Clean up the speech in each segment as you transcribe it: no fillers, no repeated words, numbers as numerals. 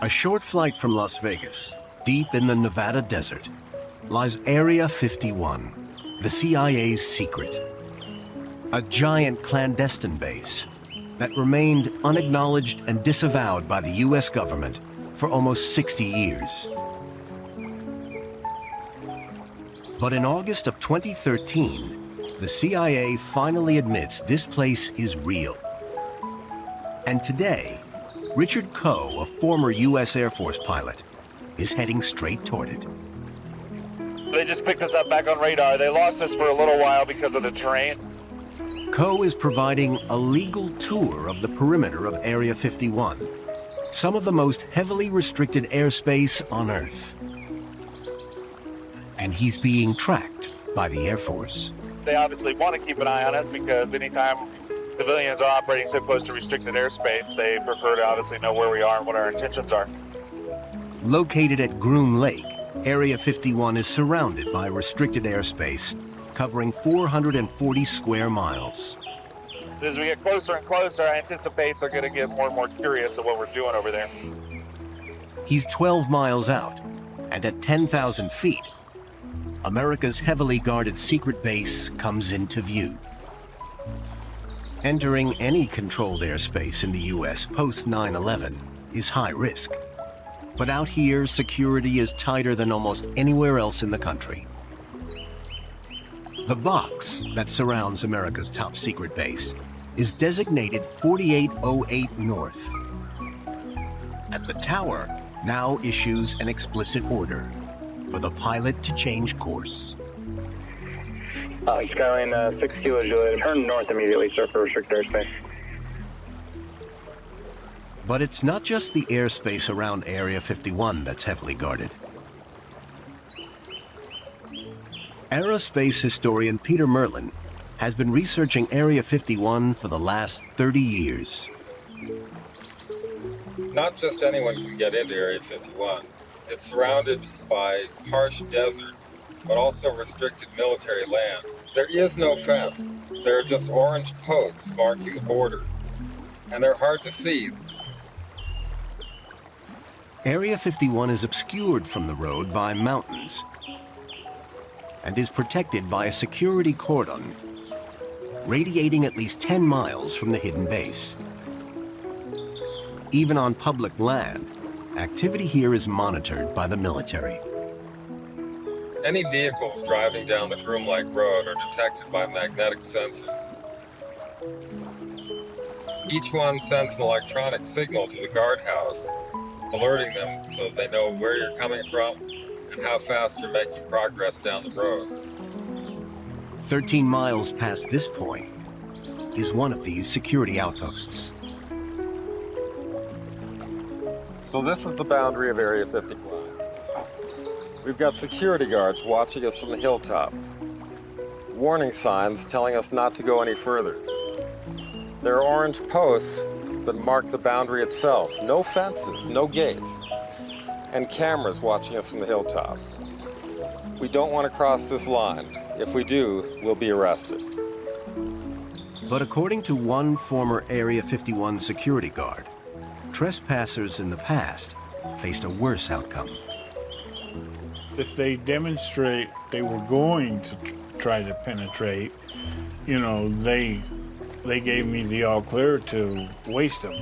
A short flight from Las Vegas, deep in the Nevada desert, lies Area 51, the CIA's secret. A giant clandestine base that remained unacknowledged and disavowed by the US government for almost 60 years. But in August of 2013, the CIA finally admits this place is real. And today, Richard Coe, a former US Air Force pilot, is heading straight toward it. They just picked us up back on radar. They lost us for a little while because of the terrain. Coe is providing a legal tour of the perimeter of Area 51, some of the most heavily restricted airspace on Earth. And he's being tracked by the Air Force. They obviously want to keep an eye on us because anytime civilians are operating so close to restricted airspace, they prefer to obviously know where we are and what our intentions are. Located at Groom Lake, Area 51 is surrounded by restricted airspace, covering 440 square miles. As we get closer and closer, I anticipate they're going to get more and more curious of what we're doing over there. He's 12 miles out, and at 10,000 feet, America's heavily guarded secret base comes into view. Entering any controlled airspace in the U.S. post 9/11 is high risk. But out here, security is tighter than almost anywhere else in the country. The box that surrounds America's top secret base is designated 4808 North. And the tower now issues an explicit order for the pilot to change course. Skyline 6 Kilo Juliet, turn north immediately, sir, for restricted airspace. But it's not just the airspace around Area 51 that's heavily guarded. Aerospace historian Peter Merlin has been researching Area 51 for the last 30 years. Not just anyone can get into Area 51. It's surrounded by harsh desert, but also restricted military land. There is no fence. There are just orange posts marking the border, and they're hard to see. Area 51 is obscured from the road by mountains and is protected by a security cordon radiating at least 10 miles from the hidden base. Even on public land, activity here is monitored by the military. Any vehicles driving down the Groom Lake Road are detected by magnetic sensors. Each one sends an electronic signal to the guardhouse, alerting them so that they know where you're coming from and how fast you're making progress down the road. 13 miles past this point is one of these security outposts. So this is the boundary of Area 51. We've got security guards watching us from the hilltop. Warning signs telling us not to go any further. There are orange posts that mark the boundary itself. No fences, no gates, and cameras watching us from the hilltops. We don't want to cross this line. If we do, we'll be arrested. But according to one former Area 51 security guard, trespassers in the past faced a worse outcome. If they demonstrate they were going to try to penetrate, they gave me the all clear to waste them.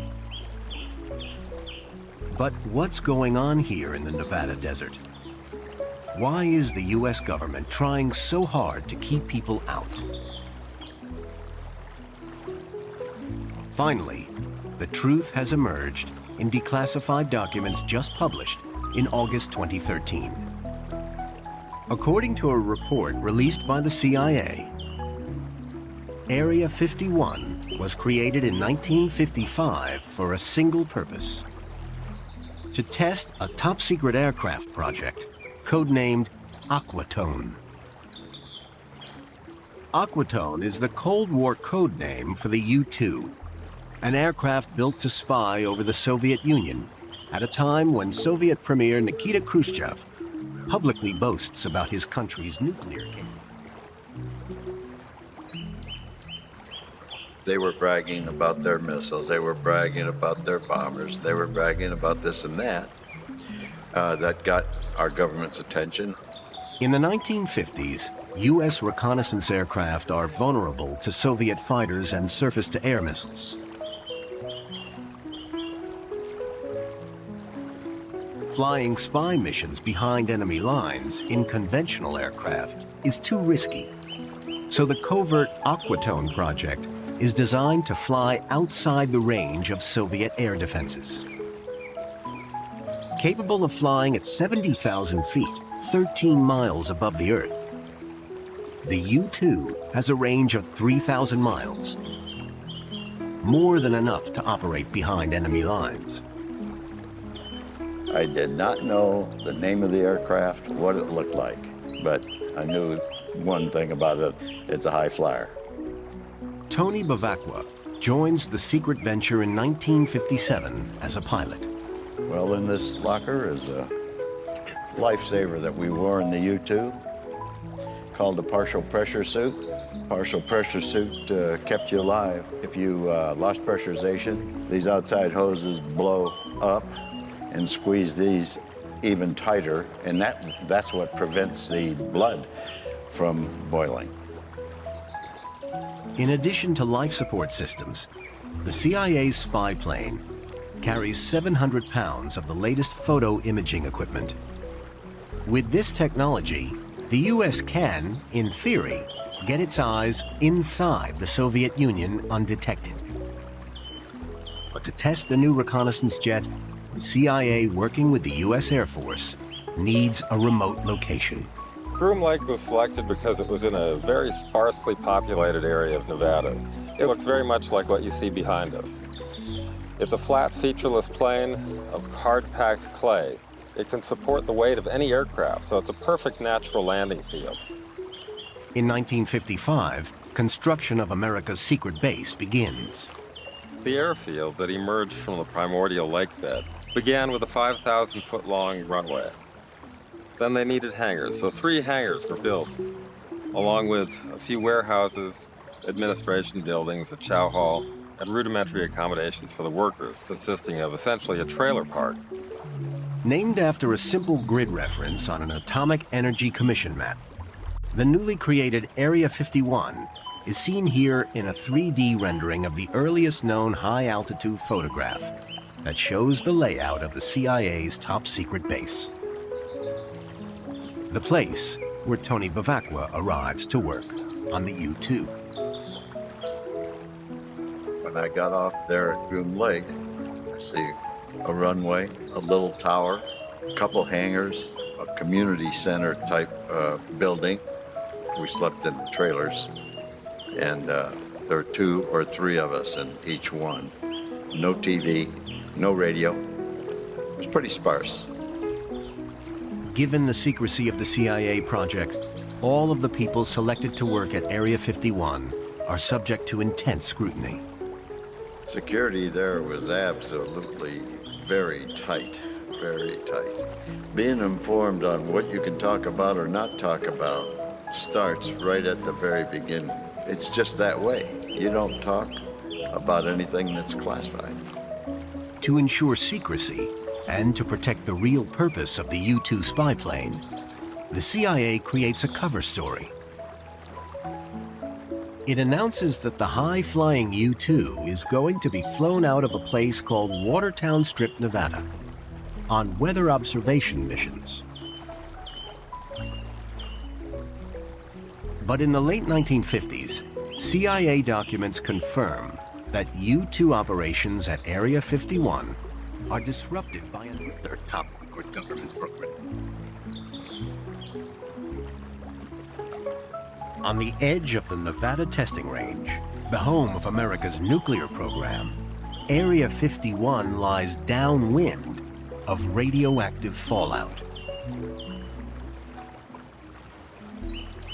But what's going on here in the Nevada desert? Why is the US government trying so hard to keep people out? Finally, the truth has emerged in declassified documents just published in August 2013. According to a report released by the CIA, Area 51 was created in 1955 for a single purpose: to test a top-secret aircraft project codenamed Aquatone. Aquatone is the Cold War code name for the U-2, an aircraft built to spy over the Soviet Union at a time when Soviet Premier Nikita Khrushchev publicly boasts about his country's nuclear capability. They were bragging about their missiles. They were bragging about their bombers. They were bragging about this and that. That got our government's attention. In the 1950s, U.S. reconnaissance aircraft are vulnerable to Soviet fighters and surface-to-air missiles. Flying spy missions behind enemy lines in conventional aircraft is too risky. So the covert Aquatone project is designed to fly outside the range of Soviet air defenses. Capable of flying at 70,000 feet, 13 miles above the Earth, the U-2 has a range of 3,000 miles, more than enough to operate behind enemy lines. I did not know the name of the aircraft, what it looked like, but I knew one thing about it: it's a high flyer. Tony Bevacqua joins the secret venture in 1957 as a pilot. Well, in this locker is a lifesaver that we wore in the U-2 called a partial pressure suit. Partial pressure suit kept you alive. If you lost pressurization, these outside hoses blow up and squeeze these even tighter, and that's what prevents the blood from boiling. In addition to life support systems, the CIA's spy plane carries 700 pounds of the latest photo imaging equipment. With this technology, the U.S. can, in theory, get its eyes inside the Soviet Union undetected. But to test the new reconnaissance jet, the CIA, working with the U.S. Air Force, needs a remote location. Groom Lake was selected because it was in a very sparsely populated area of Nevada. It looks very much like what you see behind us. It's a flat, featureless plain of hard-packed clay. It can support the weight of any aircraft, so it's a perfect natural landing field. In 1955, construction of America's secret base begins. The airfield that emerged from the primordial lake bed began with a 5,000-foot-long runway. Then they needed hangars, so 3 hangars were built, along with a few warehouses, administration buildings, a chow hall, and rudimentary accommodations for the workers, consisting of essentially a trailer park. Named after a simple grid reference on an Atomic Energy Commission map, the newly created Area 51 is seen here in a 3D rendering of the earliest known high-altitude photograph that shows the layout of the CIA's top-secret base. The place where Tony Bevacqua arrives to work on the U-2. When I got off there at Groom Lake, I see a runway, a little tower, a couple hangars, a community center type building. We slept in trailers, and there were 2 or 3 of us in each one. No TV, no radio. It was pretty sparse. Given the secrecy of the CIA project, all of the people selected to work at Area 51 are subject to intense scrutiny. Security there was absolutely very tight, very tight. Being informed on what you can talk about or not talk about starts right at the very beginning. It's just that way. You don't talk about anything that's classified. To ensure secrecy and to protect the real purpose of the U-2 spy plane, the CIA creates a cover story. It announces that the high-flying U-2 is going to be flown out of a place called Watertown Strip, Nevada, on weather observation missions. But in the late 1950s, CIA documents confirm that U-2 operations at Area 51 are disrupted by another top-secret government program. On the edge of the Nevada testing range, the home of America's nuclear program, Area 51 lies downwind of radioactive fallout.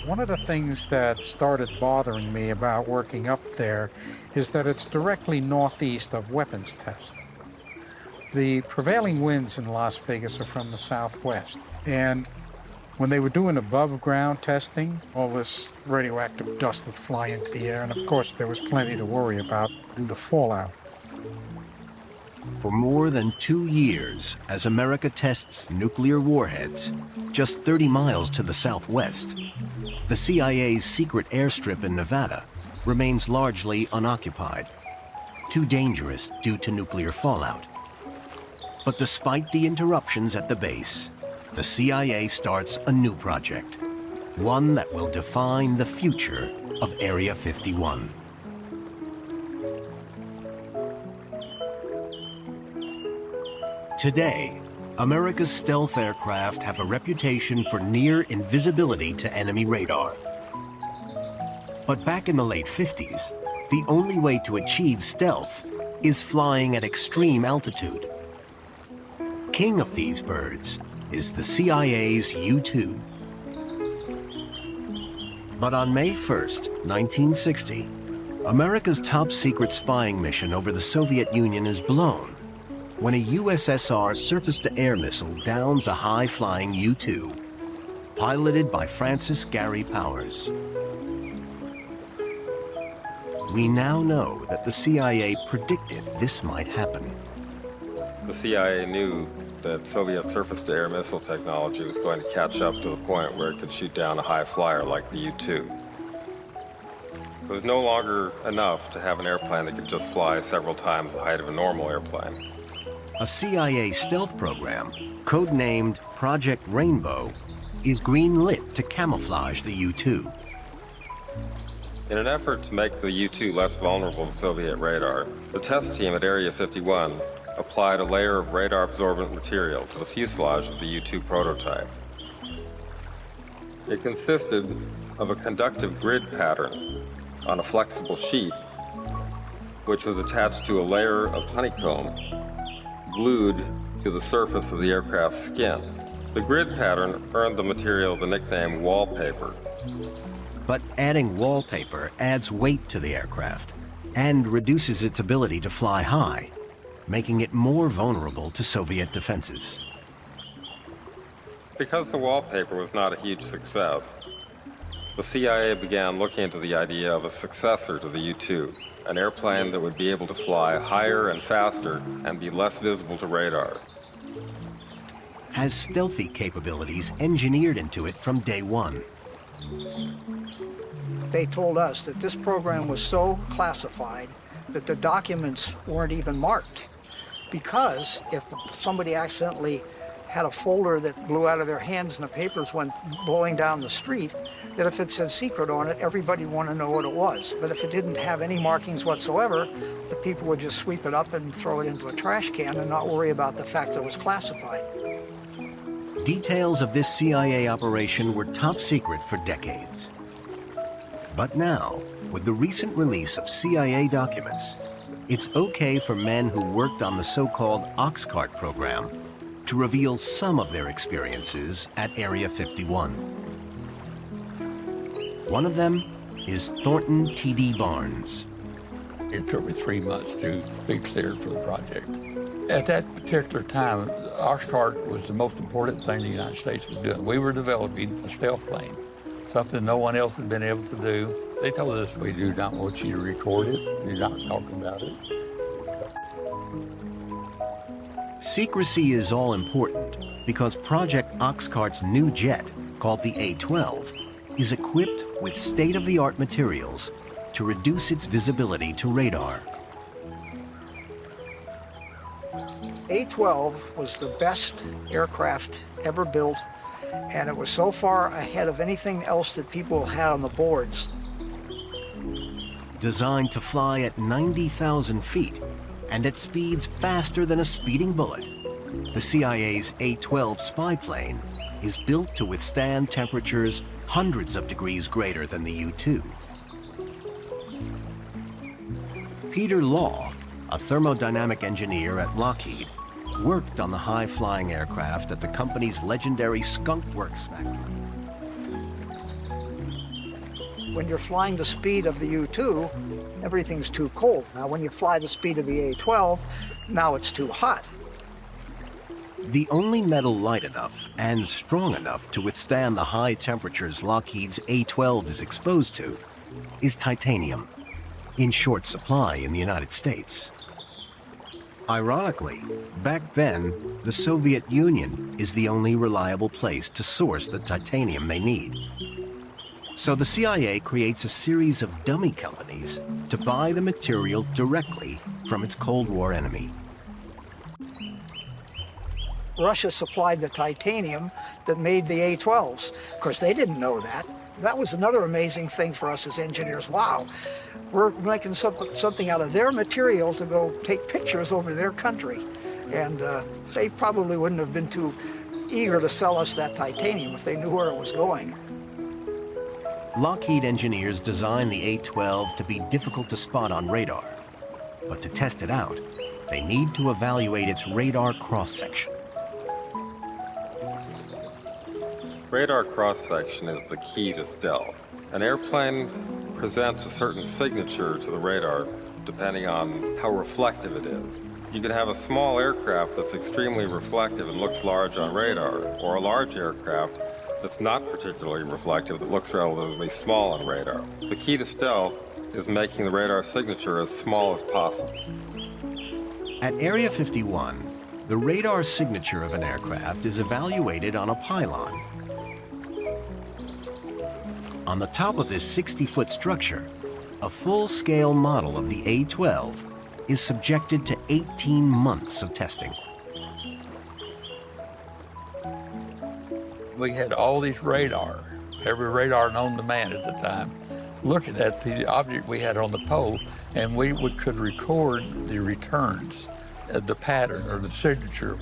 One of the things that started bothering me about working up there is that it's directly northeast of weapons test. The prevailing winds in Las Vegas are from the southwest, and When they were doing above ground testing, all this radioactive dust would fly into the air, and of course there was plenty to worry about due to fallout. For more than 2 years, as America tests nuclear warheads, just 30 miles to the southwest, the CIA's secret airstrip in Nevada remains largely unoccupied, too dangerous due to nuclear fallout. But despite the interruptions at the base, the CIA starts a new project, one that will define the future of Area 51. Today, America's stealth aircraft have a reputation for near invisibility to enemy radar. But back in the late 50s, the only way to achieve stealth is flying at extreme altitude. King of these birds is the CIA's U-2. But on May 1st, 1960, America's top secret spying mission over the Soviet Union is blown when a USSR surface-to-air missile downs a high-flying U-2, piloted by Francis Gary Powers. We now know that the CIA predicted this might happen. The CIA knew that Soviet surface-to-air missile technology was going to catch up to the point where it could shoot down a high flyer like the U-2. It was no longer enough to have an airplane that could just fly several times the height of a normal airplane. A CIA stealth program, codenamed Project Rainbow, is green-lit to camouflage the U-2. In an effort to make the U-2 less vulnerable to Soviet radar, the test team at Area 51 applied a layer of radar-absorbent material to the fuselage of the U-2 prototype. It consisted of a conductive grid pattern on a flexible sheet, which was attached to a layer of honeycomb glued to the surface of the aircraft's skin. The grid pattern earned the material the nickname wallpaper. But adding wallpaper adds weight to the aircraft and reduces its ability to fly high, making it more vulnerable to Soviet defenses. Because the wallpaper was not a huge success, the CIA began looking into the idea of a successor to the U-2, an airplane that would be able to fly higher and faster and be less visible to radar. Has stealthy capabilities engineered into it from day one. They told us that this program was so classified that the documents weren't even marked, because if somebody accidentally had a folder that blew out of their hands and the papers went blowing down the street, that if it said secret on it, everybody wanted to know what it was. But if it didn't have any markings whatsoever, the people would just sweep it up and throw it into a trash can and not worry about the fact that it was classified. Details of this CIA operation were top secret for decades. But now, with the recent release of CIA documents, it's okay for men who worked on the so-called Oxcart program to reveal some of their experiences at Area 51. One of them is Thornton T.D. Barnes. It took me 3 months to be cleared for the project. At that particular time, Oxcart was the most important thing the United States was doing. We were developing a stealth plane, something no one else had been able to do. They told us, we do not want you to record it, do not talk about it. Secrecy is all important because Project Oxcart's new jet, called the A-12, is equipped with state-of-the-art materials to reduce its visibility to radar. A-12 was the best aircraft ever built, and it was so far ahead of anything else that people had on the boards. Designed to fly at 90,000 feet and at speeds faster than a speeding bullet, the CIA's A-12 spy plane is built to withstand temperatures hundreds of degrees greater than the U-2. Peter Law, a thermodynamic engineer at Lockheed, worked on the high-flying aircraft at the company's legendary Skunk Works factory. When you're flying the speed of the U-2, everything's too cold. Now, when you fly the speed of the A-12, now it's too hot. The only metal light enough and strong enough to withstand the high temperatures Lockheed's A-12 is exposed to is titanium, in short supply in the United States. Ironically, back then, the Soviet Union is the only reliable place to source the titanium they need. So the CIA creates a series of dummy companies to buy the material directly from its Cold War enemy. Russia supplied the titanium that made the A-12s. Of course, they didn't know that. That was another amazing thing for us as engineers. Wow, we're making something out of their material to go take pictures over their country. And they probably wouldn't have been too eager to sell us that titanium if they knew where it was going. Lockheed engineers designed the A-12 to be difficult to spot on radar. But to test it out, they need to evaluate its radar cross-section. Radar cross-section is the key to stealth. An airplane presents a certain signature to the radar depending on how reflective it is. You can have a small aircraft that's extremely reflective and looks large on radar, or a large aircraft that's not particularly reflective that looks relatively small on radar. The key to stealth is making the radar signature as small as possible. At Area 51, the radar signature of an aircraft is evaluated on a pylon. On the top of this 60-foot structure, a full-scale model of the A-12 is subjected to 18 months of testing. We had all these radar, every radar known to man at the time, looking at the object we had on the pole, and we could record the returns, the pattern or the signature.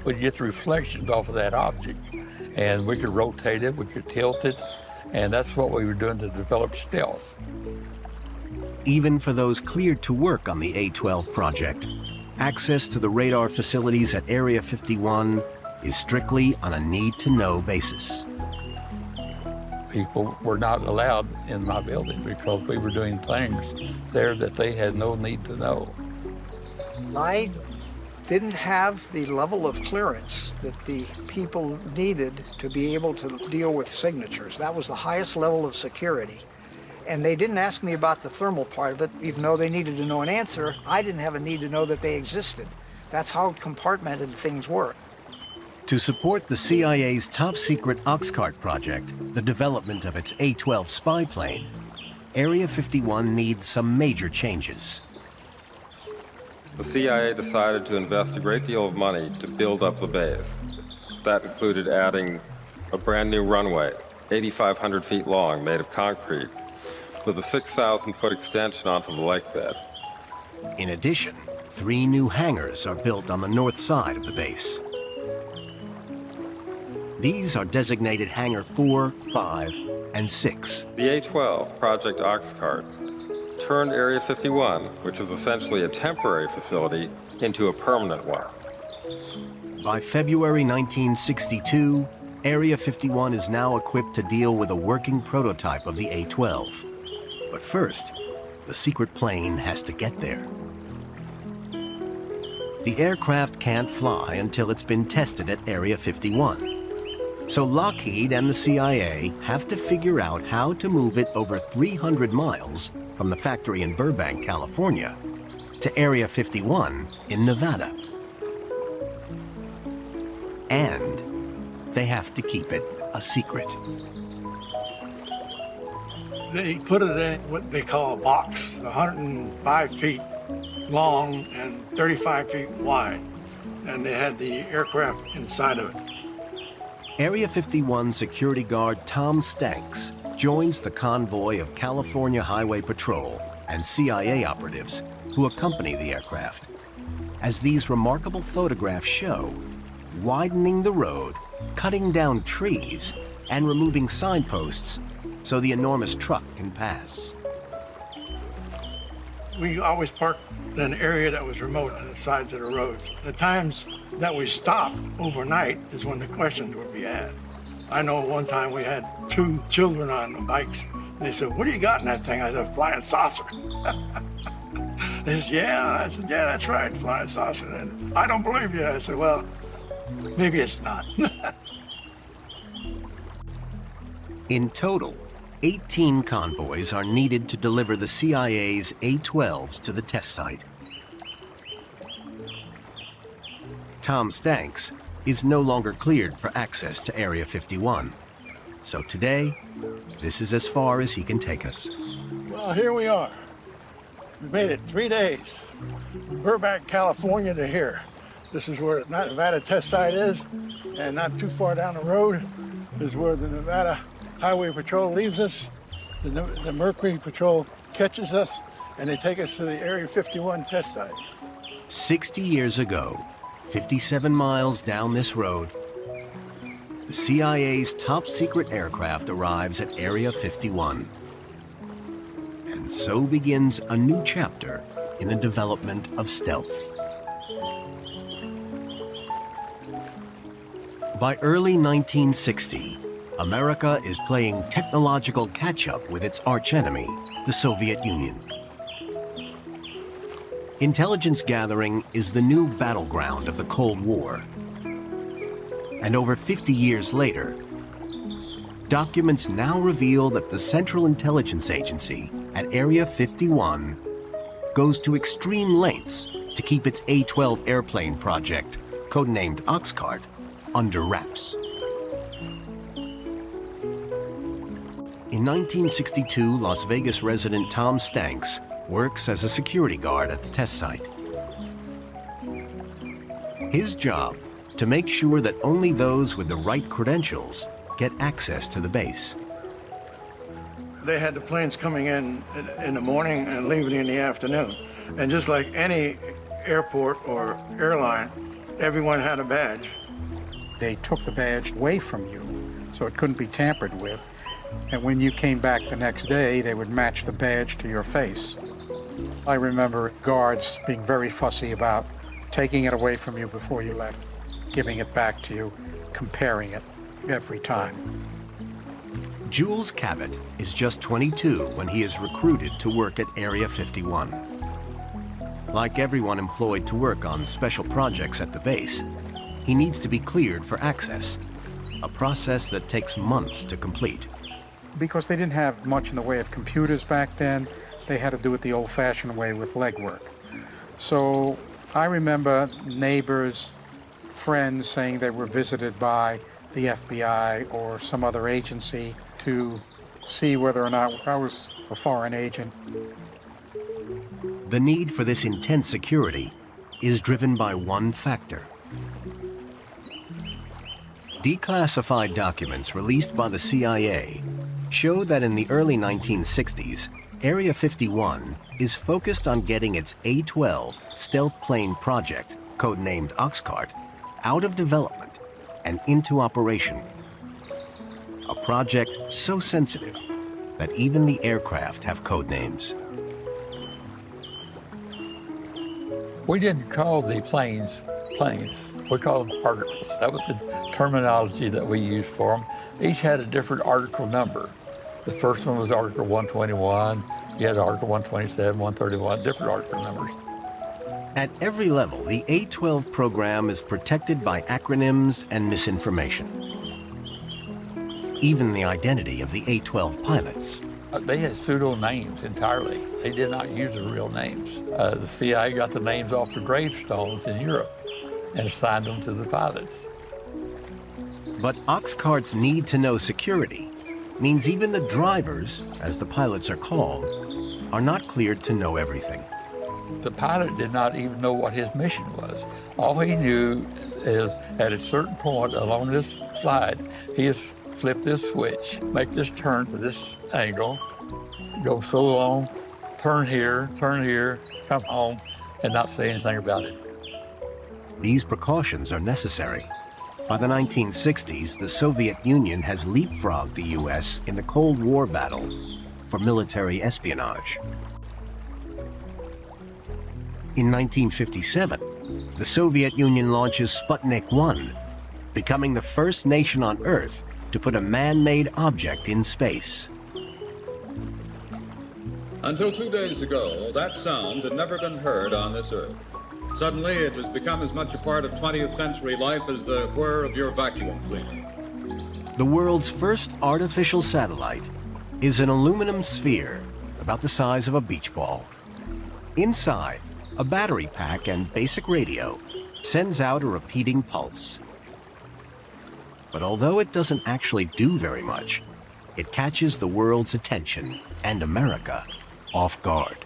We'd get the reflections off of that object, and we could rotate it, we could tilt it, and that's what we were doing to develop stealth. Even for those cleared to work on the A-12 project, access to the radar facilities at Area 51 is strictly on a need-to-know basis. People were not allowed in my building because we were doing things there that they had no need to know. I didn't have the level of clearance that the people needed to be able to deal with signatures. That was the highest level of security. And they didn't ask me about the thermal part of it, even though they needed to know an answer. I didn't have a need to know that they existed. That's how compartmented things were. To support the CIA's top-secret Oxcart project, the development of its A-12 spy plane, Area 51 needs some major changes. The CIA decided to invest a great deal of money to build up the base. That included adding a brand new runway, 8,500 feet long, made of concrete, with a 6,000-foot extension onto the lake bed. In addition, 3 new hangars are built on the north side of the base. These are designated Hangar 4, 5, and 6. The A-12, Project Oxcart, turned Area 51, which was essentially a temporary facility, into a permanent one. By February 1962, Area 51 is now equipped to deal with a working prototype of the A-12. But first, the secret plane has to get there. The aircraft can't fly until it's been tested at Area 51. So Lockheed and the CIA have to figure out how to move it over 300 miles from the factory in Burbank, California, to Area 51 in Nevada. And they have to keep it a secret. They put it in what they call a box, 105 feet long and 35 feet wide, and they had the aircraft inside of it. Area 51 security guard Tom Stanks joins the convoy of California Highway Patrol and CIA operatives who accompany the aircraft. As these remarkable photographs show, widening the road, cutting down trees, and removing signposts so the enormous truck can pass. We always parked in an area that was remote on the sides of the roads. The times that we stopped overnight is when the questions would be asked. I know one time we had 2 children on bikes, and they said, "What do you got in that thing?" I said, "Flying saucer." They said, "Yeah." I said, "Yeah, that's right, flying saucer." And I don't believe you. I said, "Well, maybe it's not. In total, 18 convoys are needed to deliver the CIA's A-12s to the test site. Tom Stanks is no longer cleared for access to Area 51. So today, this is as far as he can take us. Well, here we are. We made it 3 days from Burbank, California to here. This is where the Nevada test site is, and not too far down the road is where the Nevada Highway Patrol leaves us. The Mercury Patrol catches us, and they take us to the Area 51 test site. 60 years ago, 57 miles down this road, the CIA's top-secret aircraft arrives at Area 51. And so begins a new chapter in the development of stealth. By early 1960, America is playing technological catch-up with its archenemy, the Soviet Union. Intelligence gathering is the new battleground of the Cold War. And over 50 years later, documents now reveal that the Central Intelligence Agency at Area 51 goes to extreme lengths to keep its A-12 airplane project, codenamed Oxcart, under wraps. In 1962, Las Vegas resident Tom Stanks works as a security guard at the test site. His job, to make sure that only those with the right credentials get access to the base. They had the planes coming in the morning and leaving in the afternoon. And just like any airport or airline, everyone had a badge. They took the badge away from you, so it couldn't be tampered with. And when you came back the next day, they would match the badge to your face. I remember guards being very fussy about taking it away from you before you left, giving it back to you, comparing it every time. Jules Cabot is just 22 when he is recruited to work at Area 51. Like everyone employed to work on special projects at the base, he needs to be cleared for access, a process that takes months to complete. Because they didn't have much in the way of computers back then, they had to do it the old-fashioned way with legwork. So I remember neighbors, friends saying they were visited by the FBI or some other agency to see whether or not I was a foreign agent. The need for this intense security is driven by one factor. Declassified documents released by the CIA show that in the early 1960s, Area 51 is focused on getting its A-12 stealth plane project, codenamed Oxcart, out of development and into operation. A project so sensitive that even the aircraft have code names. We didn't call the planes planes. We called them articles. That was the terminology that we used for them. Each had a different article number. The first one was Article 121. You had Article 127, 131, different article numbers. At every level, the A-12 program is protected by acronyms and misinformation. Even the identity of the A-12 pilots. They had pseudo names entirely. They did not use their real names. The CIA got the names off the gravestones in Europe and assigned them to the pilots. But Oxcart's need-to-know security means even the drivers, as the pilots are called, are not cleared to know everything. The pilot did not even know what his mission was. All he knew is at a certain point along this flight, he is flip this switch, make this turn to this angle, go so long, turn here, come home, and not say anything about it. These precautions are necessary. By the 1960s, the Soviet Union has leapfrogged the U.S. in the Cold War battle for military espionage. In 1957, the Soviet Union launches Sputnik 1, becoming the first nation on Earth to put a man-made object in space. Until 2 days ago, that sound had never been heard on this Earth. Suddenly, it has become as much a part of 20th century life as the whir of your vacuum cleaner. The world's first artificial satellite is an aluminum sphere about the size of a beach ball. Inside, a battery pack and basic radio sends out a repeating pulse. But although it doesn't actually do very much, it catches the world's attention and America off guard.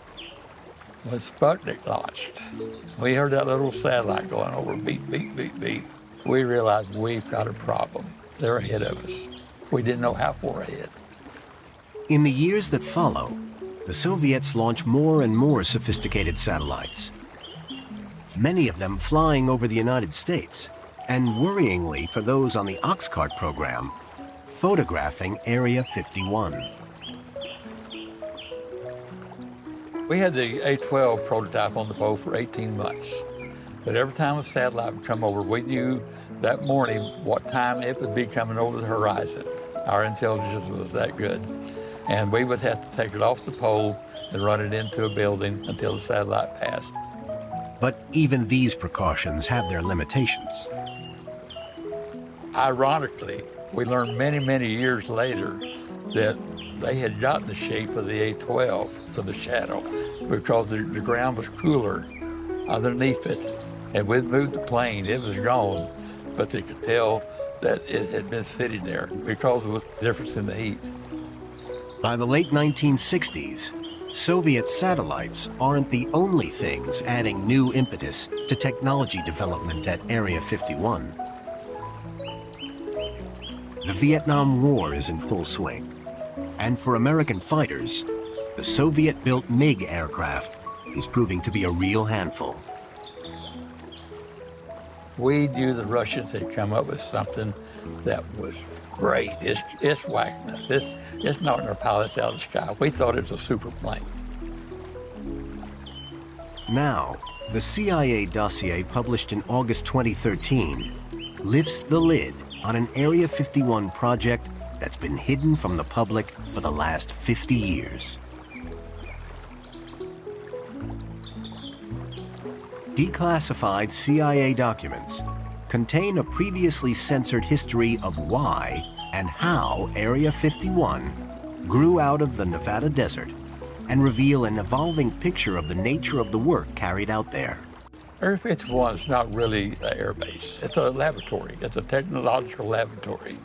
When Sputnik launched, we heard that little satellite going over, beep, beep, beep, beep. We realized we've got a problem. They're ahead of us. We didn't know how far ahead. In the years that follow, the Soviets launch more and more sophisticated satellites, many of them flying over the United States, and worryingly for those on the Oxcart program, photographing Area 51. We had the A-12 prototype on the boat for 18 months. But every time a satellite would come over, we knew that morning what time it would be coming over the horizon. Our intelligence was that good. And we would have to take it off the pole and run it into a building until the satellite passed. But even these precautions have their limitations. Ironically, we learned many, many years later that they had gotten the shape of the A-12 for the shadow because the ground was cooler underneath it. And we'd moved the plane, it was gone, but they could tell that it had been sitting there because of the difference in the heat. By the late 1960s, Soviet satellites aren't the only things adding new impetus to technology development at Area 51. The Vietnam War is in full swing, and for American fighters, the Soviet-built MiG aircraft is proving to be a real handful. We knew the Russians had come up with something that was great. It's whacking us. It's knocking our pilots out of the sky. We thought it was a super plane. Now, the CIA dossier published in August 2013 lifts the lid on an Area 51 project that's been hidden from the public for the last 50 years. Declassified CIA documents contain a previously censored history of why and how Area 51 grew out of the Nevada desert and reveal an evolving picture of the nature of the work carried out there. Area 51 is not really an air base. It's a laboratory. It's a technological laboratory.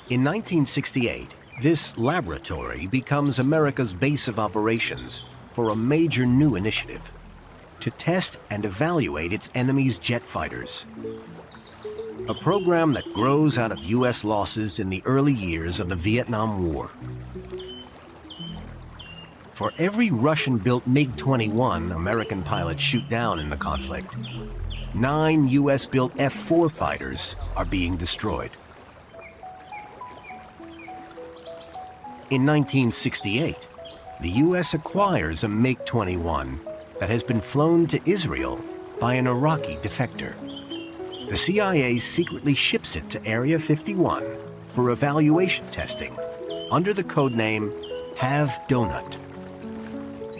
In 1968, this laboratory becomes America's base of operations for a major new initiative: to test and evaluate its enemy's jet fighters. A program that grows out of U.S. losses in the early years of the Vietnam War. For every Russian-built MiG-21 American pilots shoot down in the conflict, 9 U.S.-built F-4 fighters are being destroyed. In 1968, the U.S. acquires a MiG-21 that has been flown to Israel by an Iraqi defector. The CIA secretly ships it to Area 51 for evaluation testing under the codename Have Donut.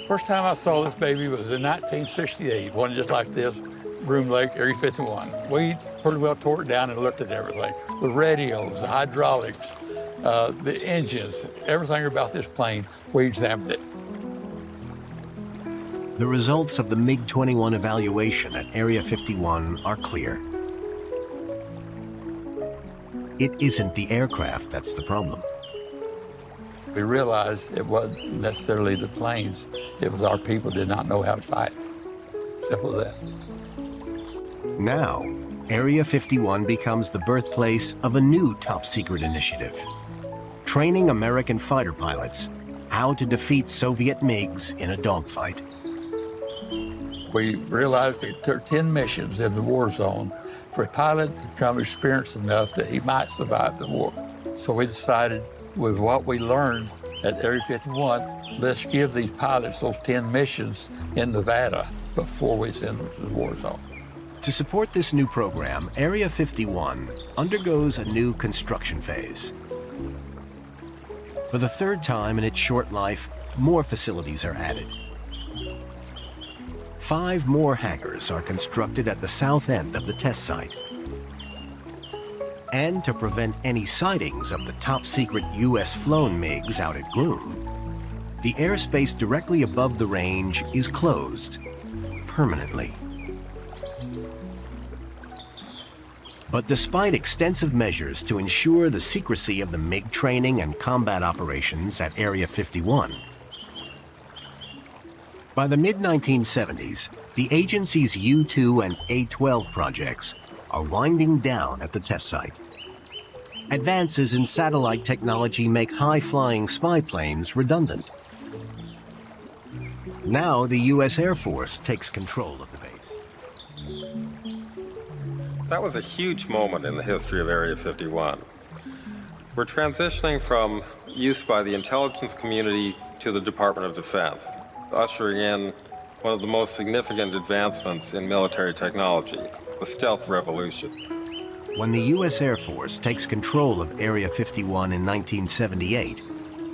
First time I saw this baby was in 1968, one just like this, Groom Lake, Area 51. We pretty well tore it down and looked at everything. The radios, the hydraulics, the engines, everything about this plane, we examined it. The results of the MiG-21 evaluation at Area 51 are clear. It isn't the aircraft that's the problem. We realized it wasn't necessarily the planes, it was our people did not know how to fight. Simple as that. Now, Area 51 becomes the birthplace of a new top-secret initiative: training American fighter pilots how to defeat Soviet MiGs in a dogfight. We realized that there are 10 missions in the war zone for a pilot to become experienced enough that he might survive the war. So we decided, with what we learned at Area 51, let's give these pilots those 10 missions in Nevada before we send them to the war zone. To support this new program, Area 51 undergoes a new construction phase. For the third time in its short life, more facilities are added. 5 more hangars are constructed at the south end of the test site. And to prevent any sightings of the top-secret U.S.-flown MiGs out at Groom, the airspace directly above the range is closed permanently. But despite extensive measures to ensure the secrecy of the MiG training and combat operations at Area 51, by the mid-1970s, the agency's U-2 and A-12 projects are winding down at the test site. Advances in satellite technology make high-flying spy planes redundant. Now the U.S. Air Force takes control of the base. That was a huge moment in the history of Area 51. We're transitioning from use by the intelligence community to the Department of Defense, ushering in one of the most significant advancements in military technology, the stealth revolution. When the U.S. Air Force takes control of Area 51 in 1978,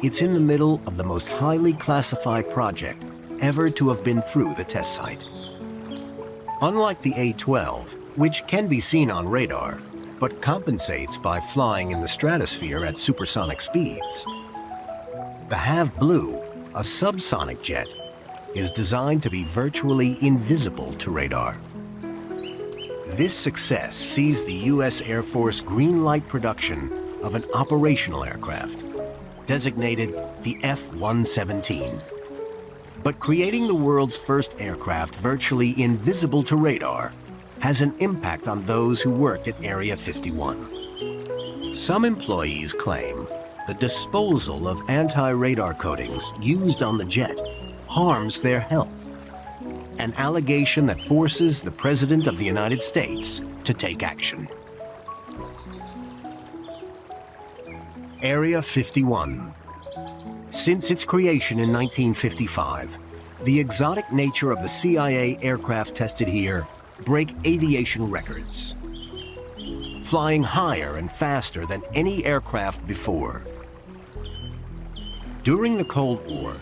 it's in the middle of the most highly classified project ever to have been through the test site. Unlike the A-12, which can be seen on radar, but compensates by flying in the stratosphere at supersonic speeds, the Have Blue, a subsonic jet, is designed to be virtually invisible to radar. This success sees the U.S. Air Force greenlight production of an operational aircraft, designated the F-117. But creating the world's first aircraft virtually invisible to radar has an impact on those who work at Area 51. Some employees claim the disposal of anti-radar coatings used on the jet harms their health, an allegation that forces the President of the United States to take action. Area 51. Since its creation in 1955, the exotic nature of the CIA aircraft tested here break aviation records, flying higher and faster than any aircraft before. During the Cold War,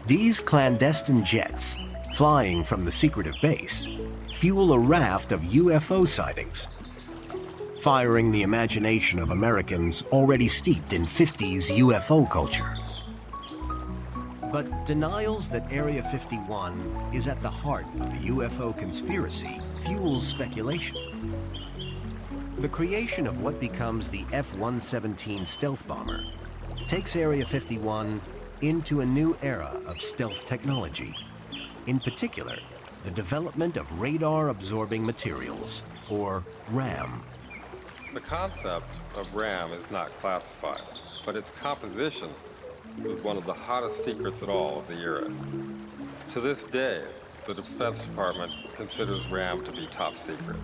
these clandestine jets, flying from the secretive base, fuel a raft of UFO sightings, firing the imagination of Americans already steeped in 50s UFO culture. But denials that Area 51 is at the heart of the UFO conspiracy fuels speculation. The creation of what becomes the F-117 stealth bomber takes Area 51 into a new era of stealth technology. In particular, the development of radar-absorbing materials, or RAM. The concept of RAM is not classified, but its composition was one of the hottest secrets at all of the era. To this day, the Defense Department considers RAM to be top secret.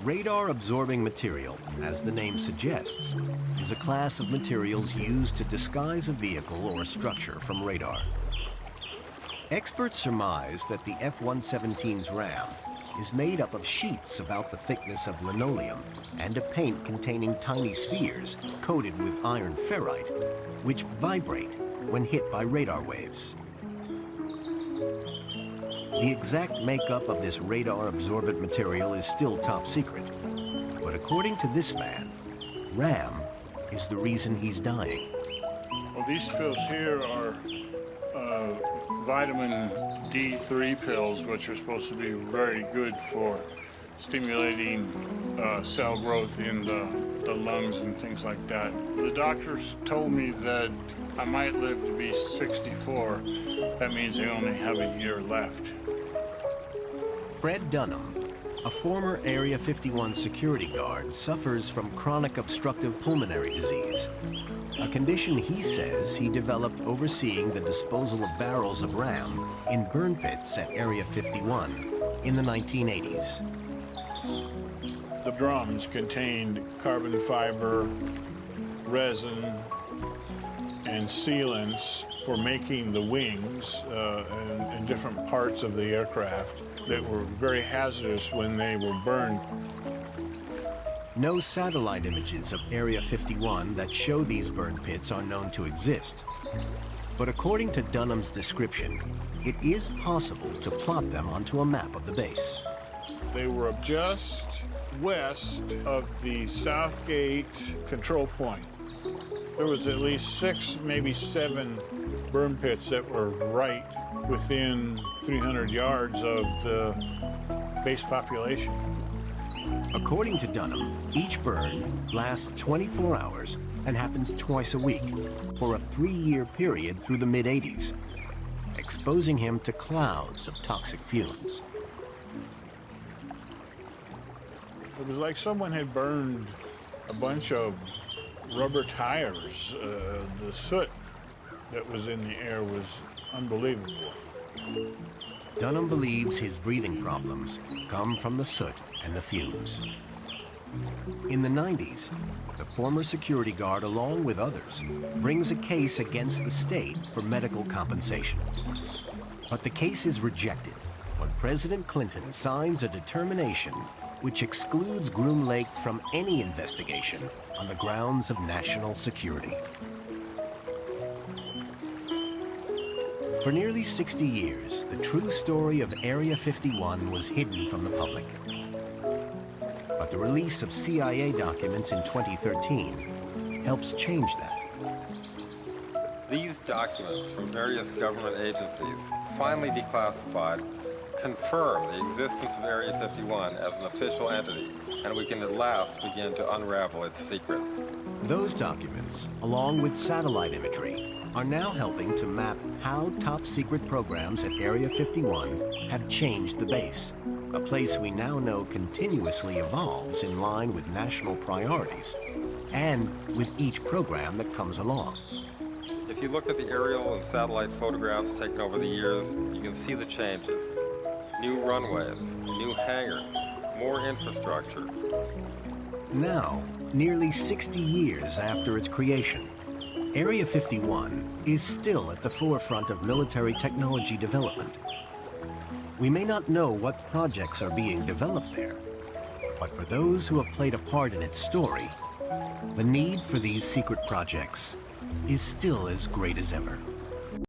Radar-absorbing material, as the name suggests, is a class of materials used to disguise a vehicle or structure from radar. Experts surmise that the F-117's RAM is made up of sheets about the thickness of linoleum and a paint containing tiny spheres coated with iron ferrite, which vibrate when hit by radar waves. The exact makeup of this radar-absorbent material is still top secret, but according to this man, RAM is the reason he's dying. Well, these pills here are vitamin D3 pills, which are supposed to be very good for stimulating cell growth in the lungs and things like that. The doctors told me that I might live to be 64. That means I only have a year left. Fred Dunham, a former Area 51 security guard, suffers from chronic obstructive pulmonary disease, a condition he says he developed overseeing the disposal of barrels of RAM in burn pits at Area 51 in the 1980s. The drums contained carbon fiber, resin, and sealants for making the wings and different parts of the aircraft that were very hazardous when they were burned. No satellite images of Area 51 that show these burn pits are known to exist. But according to Dunham's description, it is possible to plot them onto a map of the base. They were just west of the Southgate control point. There was at least 6, maybe 7 burn pits that were right within 300 yards of the base population. According to Dunham, each burn lasts 24 hours and happens twice a week for a 3-year period through the mid-80s, exposing him to clouds of toxic fumes. It was like someone had burned a bunch of rubber tires. The soot that was in the air was unbelievable. Dunham believes his breathing problems come from the soot and the fumes. In the 90s, the former security guard, along with others, brings a case against the state for medical compensation. But the case is rejected when President Clinton signs a determination which excludes Groom Lake from any investigation on the grounds of national security. For nearly 60 years, the true story of Area 51 was hidden from the public. But the release of CIA documents in 2013 helps change that. These documents from various government agencies, finally declassified, confirm the existence of Area 51 as an official entity, and we can at last begin to unravel its secrets. Those documents, along with satellite imagery, are now helping to map how top-secret programs at Area 51 have changed the base, a place we now know continuously evolves in line with national priorities, and with each program that comes along. If you look at the aerial and satellite photographs taken over the years, you can see the changes. New runways, new hangars, more infrastructure. Now, nearly 60 years after its creation, Area 51 is still at the forefront of military technology development. We may not know what projects are being developed there, but for those who have played a part in its story, the need for these secret projects is still as great as ever.